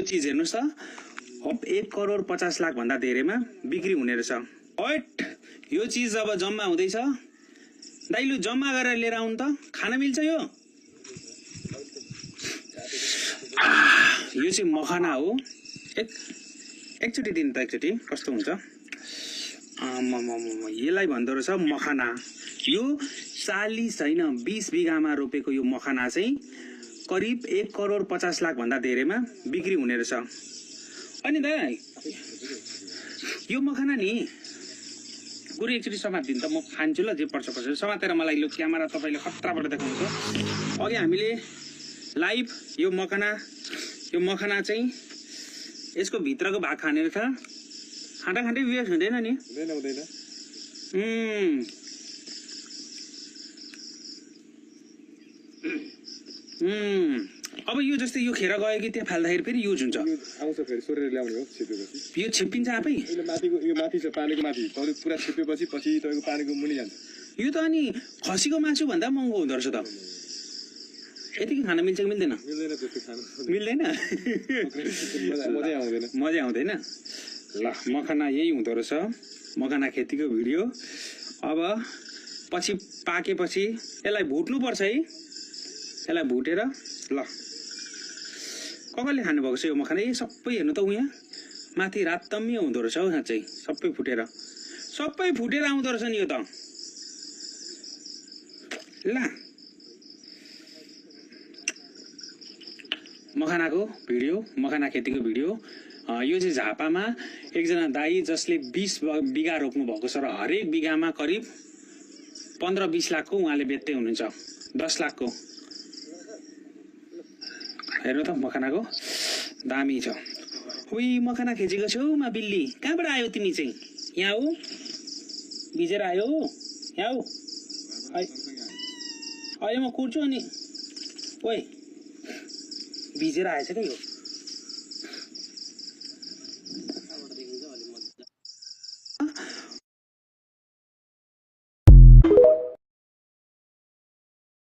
चीज हेर्नुस् त 1,50,00,000 भन्दा धेरैमा बिक्री हुने रहेछ। हट यो चीज अब जम्मा हुँदैछ दाइ, लु जम्मा गरेर लिएर आउनु त, खान मिल्छ यो। यो चाहिँ मखाना हो। एकचोटि दिनु त, एकचोटि कस्तो हुन्छ। यसलाई भन्दो रहेछ मखाना। यो 40 होइन 20 बिघामा रोपेको यो मखाना चाहिँ करिब 1,50,00,000 भन्दा धेरैमा बिक्री हुने रहेछ। अनि दाइ यो मखाना नि गुरु एकचोटि समातिदिनु त, म खान्छु ल, जे पर्छ पर्छ। समातेर मलाई लु, क्यामेरा तपाईँले खतराबाट देखाउनु त। अघि हामीले लाइभ यो मखाना चाहिँ यसको भित्रको भाग खाने रहेछ। खाँदा खाँदै विवेक हुँदैन नि? हुँदैन। अब यो जस्तै यो खेर गयो कि त्यहाँ फाल्दाखेरि फेरि युज हुन्छ। आउँछ फेरि सोरेर ल्याउने हो, छिपेपछि यो छिप्पिन्छ आफै। यो माथि छ, पानीको माथि पुरा छिपेपछि पछि तपाईँको पानीको मुनि जान्छ। यो त अनि खसीको मासु भन्दा महँगो हुँदो रहेछ त। यतिकै खान मिल्छ कि मिल्दैन? मिल्दैन, त्यस्तो खानु मिल्दैन। मजा आउँदैन। ल मखाना यही हुँदो रहेछ, मखाना खेतीको भिडियो। अब पछि पाकेपछि यसलाई भुट्नु पर्छ है। यसलाई भुटेर ल कसले खानुभएको छ यो मखाना? यही सबै हेर्नु त, यहाँ माथि रातम्य हुँदो रहेछ हौ साँच्चै। सबै फुटेर आउँदो रहेछ नि यो त। ल मखानाको भिडियो, मखाना खेतीको भिडियो। यो चाहिँ झापामा एकजना दाई जसले 20 बिघा रोप्नु भएको छ र हरेक बिघामा करिब 15-20 लाखको उहाँले बेच्दै हुनुहुन्छ। 10 लाखको हेर्नु त मखानाको दामी छ। उही मखाना खेचेको छेउमा बिल्ली कहाँबाट आयो तिमी चाहिँ? यहाँ हो, भिजेर आयो यहाँ हो। अहिले म कुर्छु अनि ओइ भिजेर आएछ क्या यो।